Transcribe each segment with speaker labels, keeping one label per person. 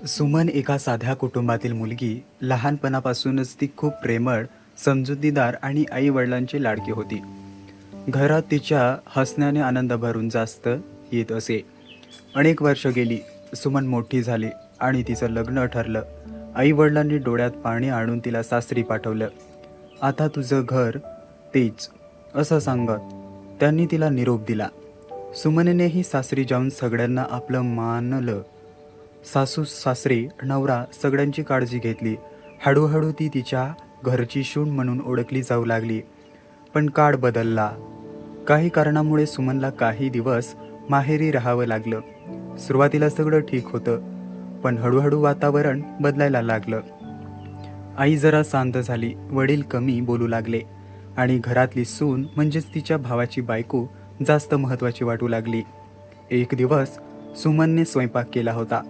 Speaker 1: सुमन एका साध्या कुटुंबातील मुलगी. लहानपणापासूनच ती खूप प्रेमळ, समजुतीदार आणि आई वडिलांची लाडकी होती. घरात तिच्या हसण्याने आनंद भरून जास्त येत असे. अनेक वर्ष गेली. सुमन मोठी झाली आणि तिचं लग्न ठरलं. आई वडिलांनी डोळ्यात पाणी आणून तिला सासरी पाठवलं. आता तुझं घर तेच, असं सांगत त्यांनी तिला निरोप दिला. सुमननेही सासरी जाऊन सगळ्यांना आपलं मानलं. सासू सासरे नवरा सगळ्यांची काळजी घेतली. हळूहळू ती तिच्या घरची सून म्हणून ओळखली जाऊ लागली. पण काळ बदलला. काही कारणामुळे सुमनला काही दिवस माहेरी राहावं लागलं. सुरुवातीला सगळं ठीक होतं, पण हळूहळू वातावरण बदलायला लागलं. आई जरा शांत झाली, वडील कमी बोलू लागले आणि घरातली सून म्हणजेच तिच्या भावाची बायको जास्त महत्त्वाची वाटू लागली. एक दिवस सुमनने स्वयंपाक केला होता,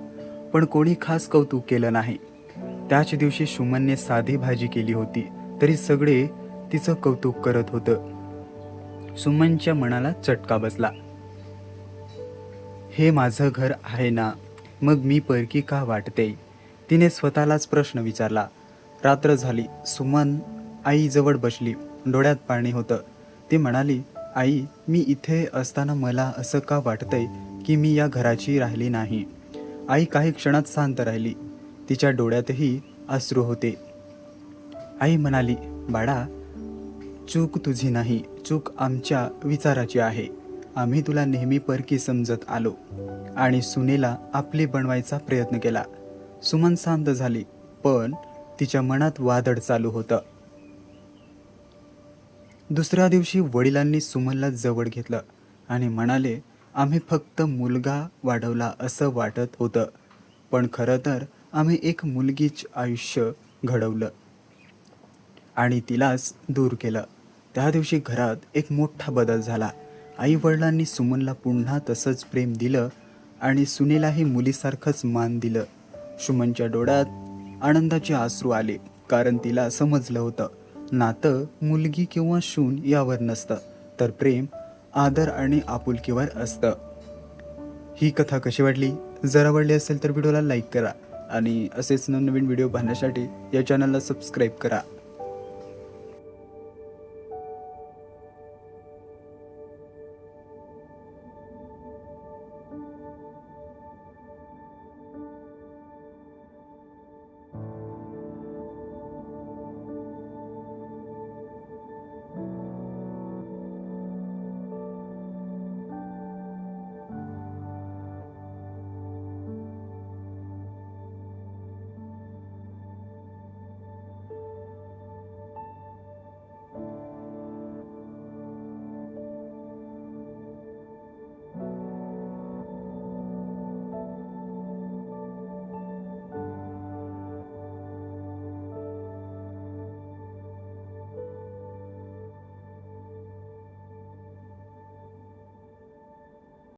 Speaker 1: पण कोणी खास कौतुक केलं नाही. त्याच दिवशी सुमनने साधी भाजी केली होती, तरी सगळे तिचं कौतुक करत होतं. सुमनच्या मनाला चटका बसला. हे माझं घर आहे ना, मग मी परकी का वाटते? तिने स्वतःलाच प्रश्न विचारला. रात्र झाली. सुमन आईजवळ बसली. डोळ्यात पाणी होतं. ती म्हणाली, आई, मी इथे असताना मला असं का वाटतंय की मी या घराची राहिली नाही? आई काही क्षणात शांत राहिली. तिच्या डोळ्यातही अश्रू होते. आई म्हणाली, बाळा, चूक तुझी नाही, चूक आमच्या विचाराची आहे. आम्ही तुला नेहमी परकी समजत आलो आणि सुनेला आपली बनवायचा प्रयत्न केला. सुमन शांत झाली, पण तिच्या मनात वादळ चालू होतं. दुसऱ्या दिवशी वडिलांनी सुमनला जवळ घेतलं आणि म्हणाले, आम्ही फक्त मुलगा वाढवला असं वाटत होतं, पण खरं तर आम्ही एक मुलगीच आयुष्य घडवलं आणि तिलाच दूर केलं. त्या दिवशी घरात एक मोठा बदल झाला. आई वडिलांनी सुमनला पुन्हा तसंच प्रेम दिलं आणि सुनेलाही मुलीसारखंच मान दिलं. सुमनच्या डोळ्यात आनंदाचे अश्रू आले, कारण तिला समजलं होतं, नातं मुलगी किंवा सून यावर नसतं, तर प्रेम, आदर आणि आपुलकीवर असतं. ही कथा कशी वाटली? जर आवडली असेल तर व्हिडिओला लाईक करा आणि असेच नवनवीन व्हिडिओ पाहण्यासाठी या चॅनलला सबस्क्राईब करा.